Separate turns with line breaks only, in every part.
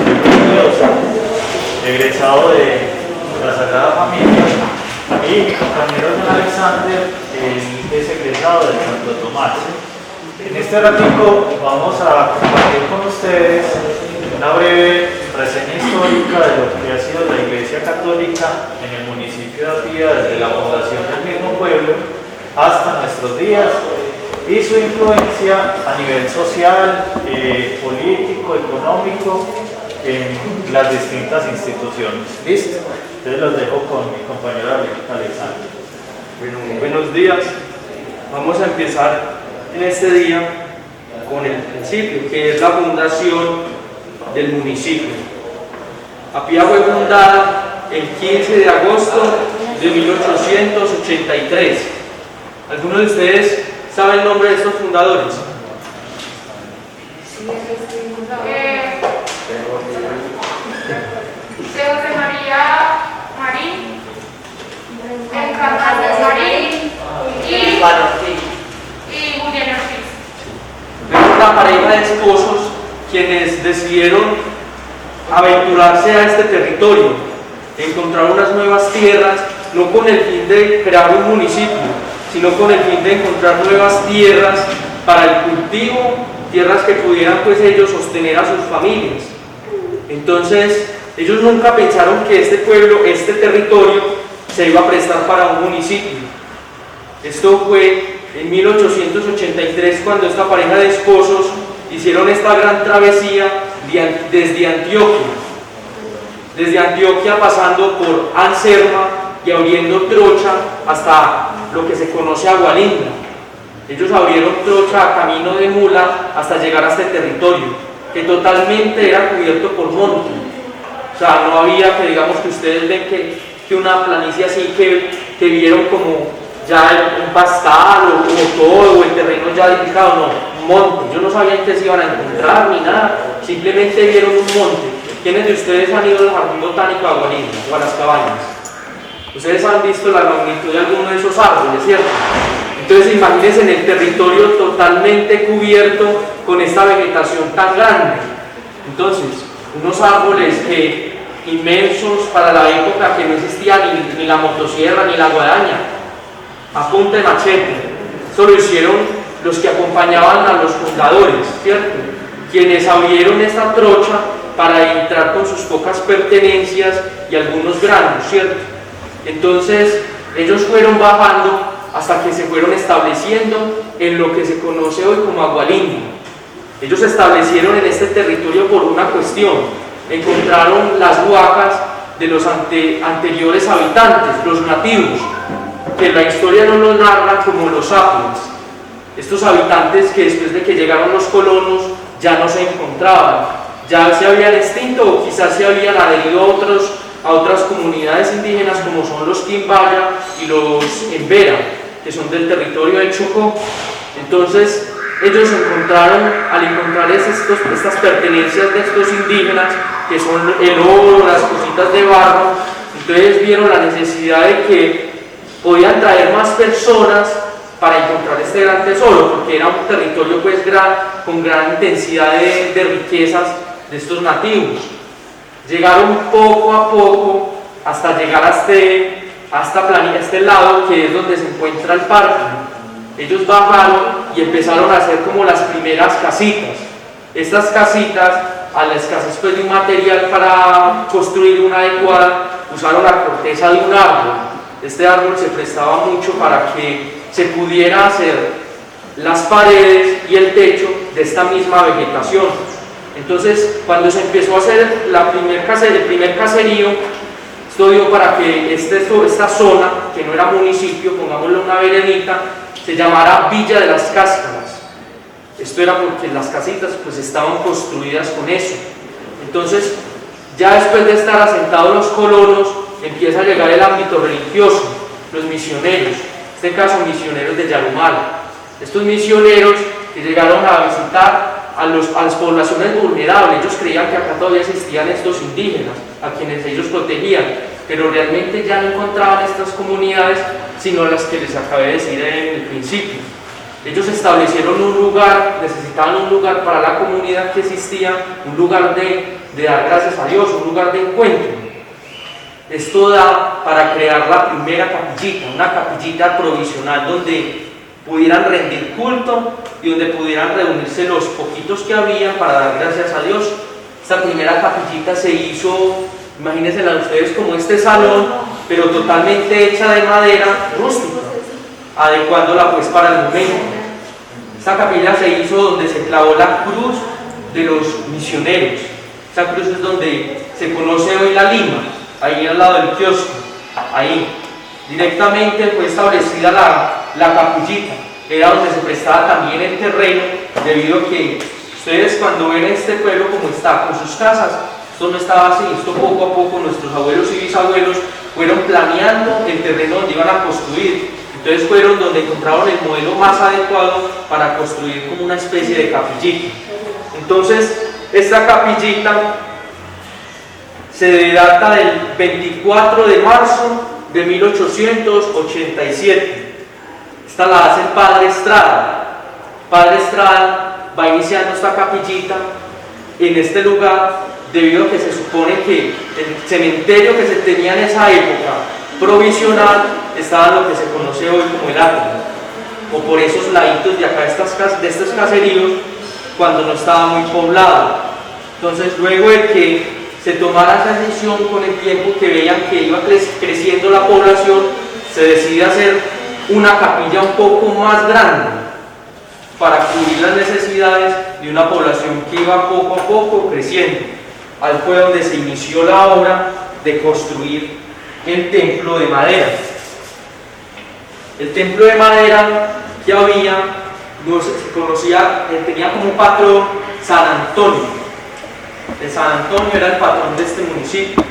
Bienvenidos, egresado de la Sagrada Familia, y mi compañero John Alexander, él es egresado de Santo Tomás. En este ratico vamos a compartir con ustedes una breve reseña histórica de lo que ha sido la Iglesia Católica en el municipio de Arvida desde la fundación del mismo pueblo hasta nuestros días, y su influencia a nivel social, político, económico en las distintas instituciones. ¿Listo? Entonces los dejo con mi compañero Alexander.
Bueno, buenos días. Vamos a empezar en este día con el principio, que es la fundación del municipio. Apia fue fundada el 15 de agosto de 1883. ¿Algunos de ustedes saben el nombre de estos fundadores?
José María Marín, Encarnación Marín y Julián Ortiz.
Es una pareja de esposos quienes decidieron aventurarse a este territorio, encontrar unas nuevas tierras, no con el fin de crear un municipio, sino con el fin de encontrar nuevas tierras para el cultivo, tierras que pudieran pues ellos sostener a sus familias. Entonces, ellos nunca pensaron que este pueblo, este territorio, se iba a prestar para un municipio. Esto fue en 1883 cuando esta pareja de esposos hicieron esta gran travesía desde Antioquia pasando por Anserma y abriendo trocha hasta lo que se conoce Agualinda. Ellos abrieron trocha a camino de mula hasta llegar a este territorio, que totalmente era cubierto por monte. O sea, no había que, digamos, que ustedes ven que una planicie así que vieron como ya un pastal o todo, o el terreno ya edificado, no, un monte. Yo no sabía en qué se iban a encontrar ni nada, simplemente vieron un monte. ¿Quiénes de ustedes han ido al jardín botánico a Agualinda o a las cabañas? Ustedes han visto la magnitud de alguno de esos árboles, ¿cierto? Entonces imagínense en el territorio totalmente cubierto con esta vegetación tan grande. Entonces, unos árboles inmensos para la época, que no existía ni la motosierra ni la guadaña, a punta de machete. Eso lo hicieron los que acompañaban a los fundadores, ¿cierto? Quienes abrieron esta trocha para entrar con sus pocas pertenencias y algunos granos, ¿cierto? Entonces, ellos fueron bajando hasta que se fueron estableciendo en lo que se conoce hoy como Agualinda. Ellos se establecieron en este territorio por una cuestión: encontraron las huacas de los anteriores habitantes, los nativos, que la historia no los narra como los sapiens. Estos habitantes que después de que llegaron los colonos ya no se encontraban, ya se habían extinto o quizás se habían adherido a otras comunidades indígenas como son los Quimbaya y los Embera, que son del territorio de Chocó. Entonces ellos encontraron, al encontrar estas pertenencias de estos indígenas, que son el oro, las cositas de barro, entonces vieron la necesidad de que podían traer más personas para encontrar este gran tesoro, porque era un territorio pues con gran intensidad de riquezas de estos nativos. Llegaron poco a poco hasta llegar a este lado, que es donde se encuentra el parque. Ellos bajaron y empezaron a hacer como las primeras casitas. Estas casitas, a la escasez pues, de un material para construir una adecuada, usaron la corteza de un árbol. Este árbol se prestaba mucho para que se pudiera hacer las paredes y el techo de esta misma vegetación. Entonces, cuando se empezó a hacer el primer caserío, esto dio para que esta zona, que no era municipio, pongámosle una veredita, se llamara Villa de las Cáscaras. Esto era porque las casitas pues estaban construidas con eso. Entonces, ya después de estar asentados los colonos, empieza a llegar el ámbito religioso, los misioneros, en este caso misioneros de Yarumala. Estos misioneros que llegaron a visitar a las poblaciones vulnerables, ellos creían que acá todavía existían estos indígenas, a quienes ellos protegían, pero realmente ya no encontraban estas comunidades, sino las que les acabé de decir en el principio. Ellos establecieron un lugar, necesitaban un lugar para la comunidad que existía, un lugar de dar gracias a Dios, un lugar de encuentro. Esto da para crear la primera capillita, una capillita provisional donde pudieran rendir culto y donde pudieran reunirse los poquitos que había para dar gracias a Dios. Esta primera capillita se hizo, imagínensela ustedes, como este salón, pero totalmente hecha de madera rústica, adecuándola pues para el momento. Esta capilla se hizo donde se clavó la cruz de los misioneros. Esta cruz es donde se conoce hoy la Lima, ahí al lado del kiosco, ahí. Directamente fue establecida la capillita, era donde se prestaba también el terreno, debido a que ustedes cuando ven este pueblo como está, con sus casas, esto no estaba así, esto poco a poco nuestros abuelos y bisabuelos fueron planeando el terreno donde iban a construir. Entonces fueron donde encontraron el modelo más adecuado para construir como una especie de capillita. Entonces, esta capillita se data del 24 de marzo de 1887. Esta la hace el Padre Estrada. Padre Estrada va iniciando esta capillita en este lugar debido a que se supone que el cementerio que se tenía en esa época provisional estaba en lo que se conoce hoy como el Átila, o por esos laditos de acá de estos caseríos cuando no estaba muy poblado. Entonces, luego de que se tomara esa decisión con el tiempo, que veían que iba creciendo la población, se decide hacer una capilla un poco más grande para cubrir las necesidades de una población que iba poco a poco creciendo. Ahí fue donde se inició la obra de construir el templo de madera. El templo de madera que había, no se conocía, tenía como patrón San Antonio. El San Antonio era el patrón de este municipio.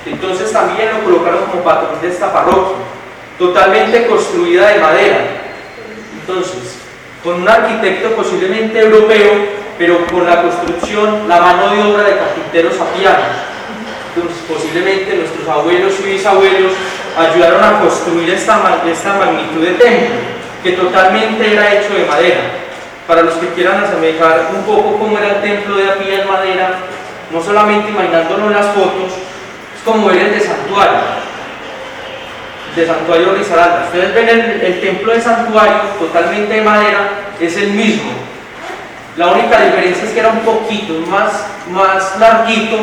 Entonces también lo colocaron como patrón de esta parroquia, totalmente construida de madera. Entonces, con un arquitecto posiblemente europeo, pero con la construcción, la mano de obra de carpinteros apianos. Entonces, posiblemente nuestros abuelos y bisabuelos ayudaron a construir esta magnitud de templo, que totalmente era hecho de madera. Para los que quieran asemejar un poco cómo era el templo de Apía en madera, no solamente imaginándolo en las fotos, es como ver el de Santuario Risaralda. Ustedes ven el templo de Santuario totalmente de madera, es el mismo. La única diferencia es que era un poquito más larguito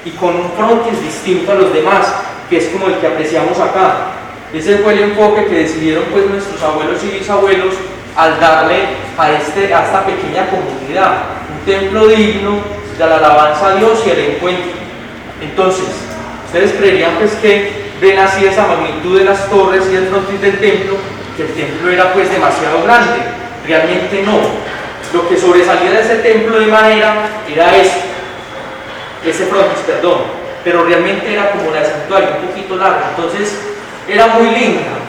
y con un frontis distinto a los demás, que es como el que apreciamos acá. Ese fue el enfoque que decidieron pues nuestros abuelos y bisabuelos al darle a esta pequeña comunidad, un templo digno de la alabanza a Dios y el encuentro. Entonces, ustedes creerían pues que ven así esa magnitud de las torres y el frontis del templo, que el templo era pues demasiado grande. Realmente no. Lo que sobresalía de ese templo de madera era ese frontis, pero realmente era como la de Santuario, un poquito larga. Entonces era muy linda.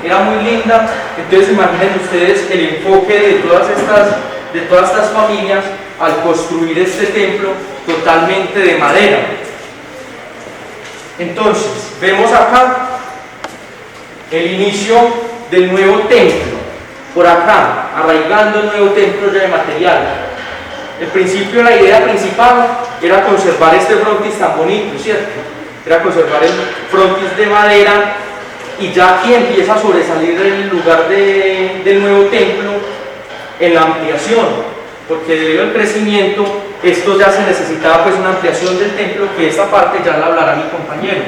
Entonces imaginen ustedes el enfoque de todas estas familias al construir este templo totalmente de madera. Entonces vemos acá el inicio del nuevo templo, por acá, arraigando el nuevo templo ya de material. El principio, la idea principal era conservar este frontis tan bonito, ¿cierto? Era conservar el frontis de madera, y ya aquí empieza a sobresalir el lugar del nuevo templo en la ampliación, porque debido al crecimiento, esto ya se necesitaba pues una ampliación del templo, que esta parte ya la hablará mi compañero.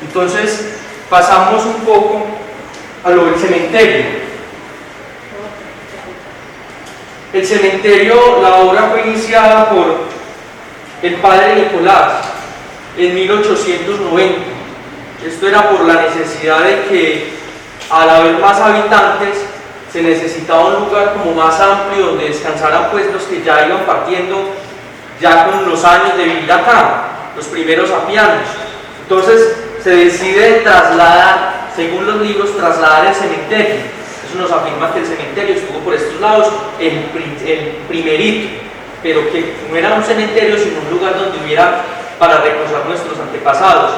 Entonces pasamos un poco a lo del cementerio. El cementerio, la obra fue iniciada por el padre Nicolás en 1890. Esto era por la necesidad de que, al haber más habitantes, se necesitaba un lugar como más amplio donde descansaran pues los que ya iban partiendo ya con los años de vivir acá, los primeros apianos. Entonces se decide trasladar, según los libros, trasladar el cementerio. Eso nos afirma que el cementerio estuvo por estos lados, el primerito, pero que no era un cementerio sino un lugar donde hubiera para reposar nuestros antepasados.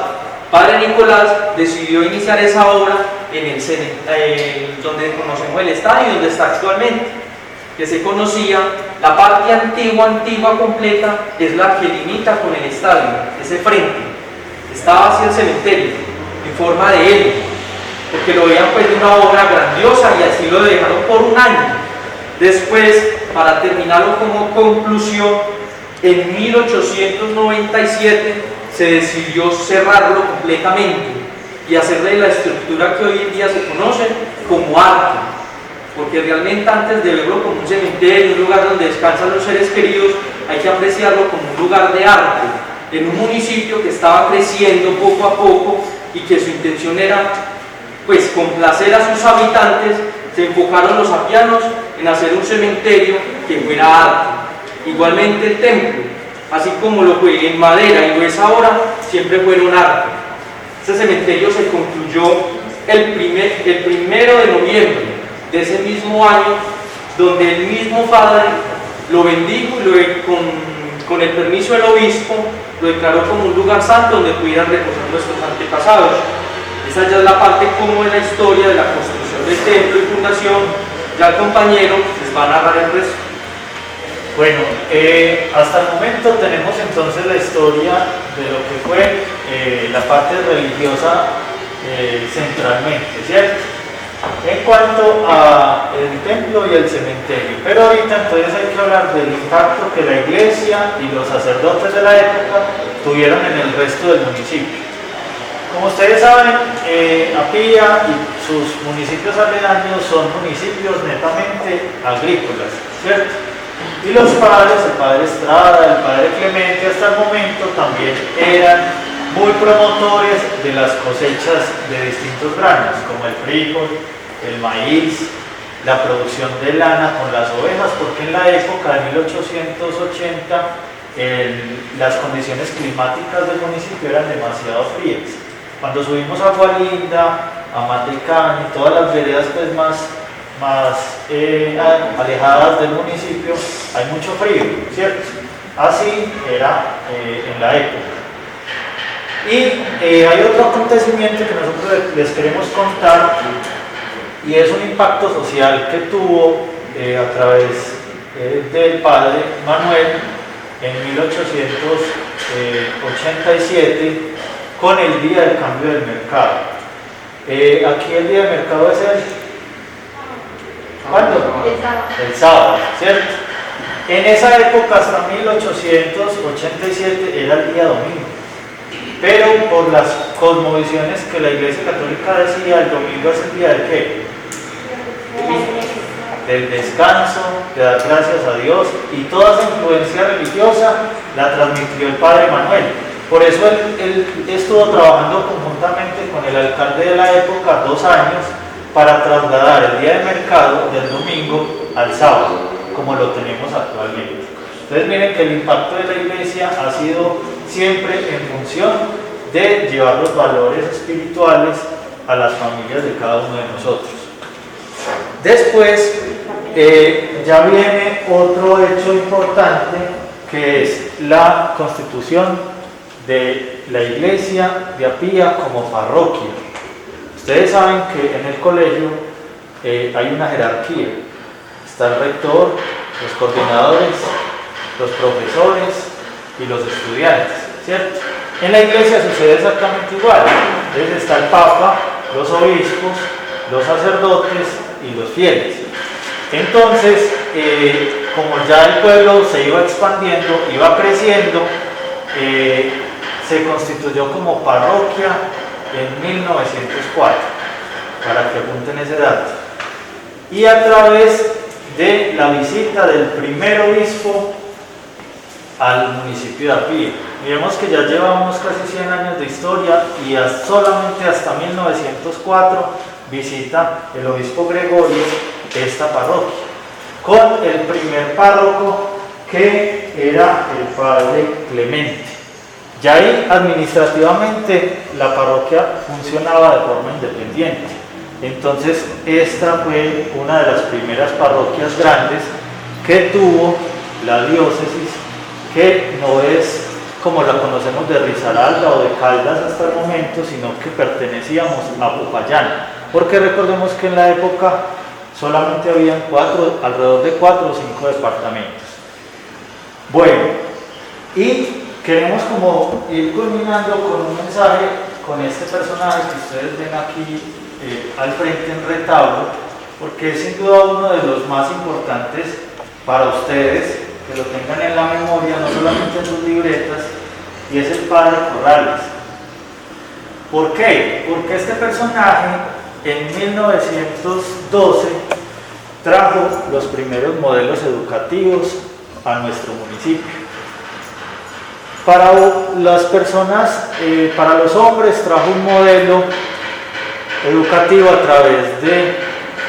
Padre Nicolás decidió iniciar esa obra en el donde conocemos el estadio y donde está actualmente, que se conocía, la parte antigua completa es la que limita con el estadio, ese frente, estaba hacia el cementerio, en forma de L, porque lo veían pues de una obra grandiosa y así lo dejaron por un año. Después, para terminarlo como conclusión, en 1897 se decidió cerrarlo completamente y hacerle la estructura que hoy en día se conoce como arte, porque realmente antes de verlo como un cementerio, un lugar donde descansan los seres queridos, hay que apreciarlo como un lugar de arte, en un municipio que estaba creciendo poco a poco y que su intención era pues complacer a sus habitantes. Se enfocaron los apianos en hacer un cementerio que fuera arte. Igualmente el templo, así como lo fue en madera y lo es ahora, siempre fueron arte. Este cementerio se concluyó el 1 de noviembre de ese mismo año, donde el mismo padre lo bendijo y con el permiso del obispo lo declaró como un lugar santo donde pudieran reposar nuestros antepasados. Esa ya es la parte como de la historia de la construcción del templo y fundación. Ya el compañero les va a narrar el resto.
Bueno, hasta el momento tenemos entonces la historia de lo que fue la parte religiosa centralmente, ¿cierto? En cuanto al templo y el cementerio. Pero ahorita entonces hay que hablar del impacto que la iglesia y los sacerdotes de la época tuvieron en el resto del municipio. Como ustedes saben, Apía y sus municipios aledaños son municipios netamente agrícolas, ¿cierto? Y los padres, el padre Estrada, el padre Clemente, hasta el momento también eran muy promotores de las cosechas de distintos granos, como el frijol, el maíz, la producción de lana con las ovejas, porque en la época de 1880 las condiciones climáticas del municipio eran demasiado frías. Cuando subimos a Gualinda, a Matecán y todas las veredas pues, más alejadas del municipio, hay mucho frío, ¿cierto? Así era en la época. Y hay otro acontecimiento que nosotros les queremos contar, y es un impacto social que tuvo a través del padre Manuel en 1887 con el Día del Cambio del Mercado. Aquí el Día del Mercado es ¿cuándo? El sábado, ¿cierto? En esa época, hasta 1887, era el día domingo. Pero por las cosmovisiones que la Iglesia Católica decía, el domingo es el día de ¿qué? Del descanso, de dar gracias a Dios, y toda esa influencia religiosa la transmitió el padre Manuel. Por eso él estuvo trabajando conjuntamente con el alcalde de la época 2 años para trasladar el día de mercado del domingo al sábado, como lo tenemos actualmente. Entonces miren que el impacto de la iglesia ha sido siempre en función de llevar los valores espirituales a las familias de cada uno de nosotros. Después ya viene otro hecho importante, que es la constitución de la iglesia de Apía como parroquia. Ustedes saben que en el colegio hay una jerarquía. Está el rector, los coordinadores, los profesores y los estudiantes, ¿cierto? En la iglesia sucede exactamente igual. Entonces está el papa, los obispos, los sacerdotes y los fieles. Entonces, como ya el pueblo se iba expandiendo, iba creciendo, se constituyó como parroquia en 1904, para que apunten ese dato. Y a través de la visita del primer obispo al municipio de Apía. Miremos que ya llevamos casi 100 años de historia y solamente hasta 1904 visita el obispo Gregorio esta parroquia, con el primer párroco que era el padre Clemente. Ya ahí administrativamente la parroquia funcionaba de forma independiente. Entonces esta fue una de las primeras parroquias grandes que tuvo la diócesis, que no es como la conocemos de Risaralda o de Caldas hasta el momento, sino que pertenecíamos a Popayán. porque recordemos que en la época solamente habían alrededor de 4 o 5 departamentos. Bueno, y queremos como ir culminando con un mensaje con este personaje que ustedes ven aquí al frente en retablo, porque es sin duda uno de los más importantes para ustedes, que lo tengan en la memoria, no solamente en sus libretas, y es el padre Corrales. ¿Por qué? Porque este personaje en 1912 trajo los primeros modelos educativos a nuestro municipio. Para las personas, para los hombres trajo un modelo educativo a través de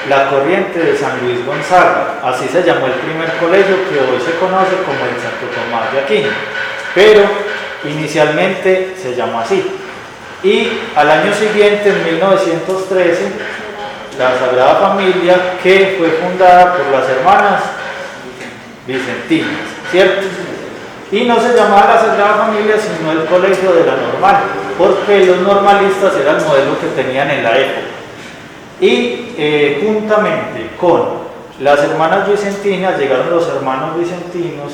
la corriente de San Luis Gonzaga, así se llamó el primer colegio que hoy se conoce como el Santo Tomás de Aquino, pero inicialmente se llamó así. Y al año siguiente, en 1913, la Sagrada Familia, que fue fundada por las hermanas Vicentinas, ¿cierto? Y no se llamaba la Sagrada Familia, sino el Colegio de la Normal, porque los normalistas era el modelo que tenían en la época. Y juntamente con las hermanas Vicentinas llegaron los hermanos Vicentinos,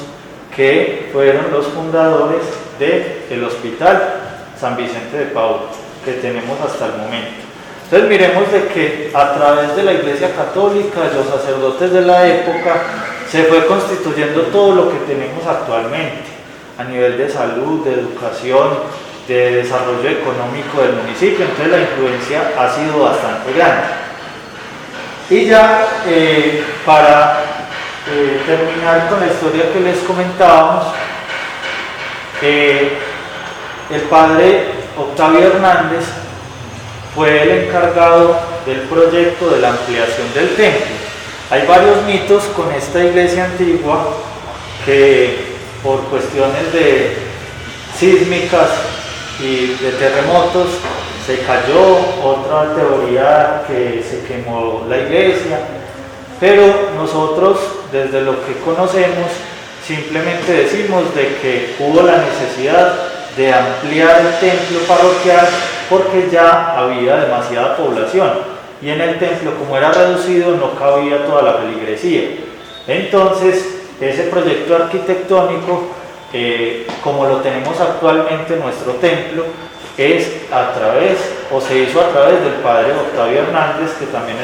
que fueron los fundadores del Hospital San Vicente de Paúl, que tenemos hasta el momento. Entonces miremos de que a través de la Iglesia Católica, de los sacerdotes de la época, se fue constituyendo todo lo que tenemos actualmente, a nivel de salud, de educación, de desarrollo económico del municipio. Entonces la influencia ha sido bastante grande. Y ya para terminar con la historia que les comentábamos, el padre Octavio Hernández fue el encargado del proyecto de la ampliación del templo. Hay varios mitos con esta iglesia antigua que por cuestiones de sísmicas y de terremotos se cayó, otra teoría que se quemó la iglesia, pero nosotros desde lo que conocemos simplemente decimos de que hubo la necesidad de ampliar el templo parroquial porque ya había demasiada población y en el templo, como era reducido, no cabía toda la feligresía. Entonces ese proyecto arquitectónico, como lo tenemos actualmente en nuestro templo, es a través, o se hizo a través del padre Octavio Hernández, que también es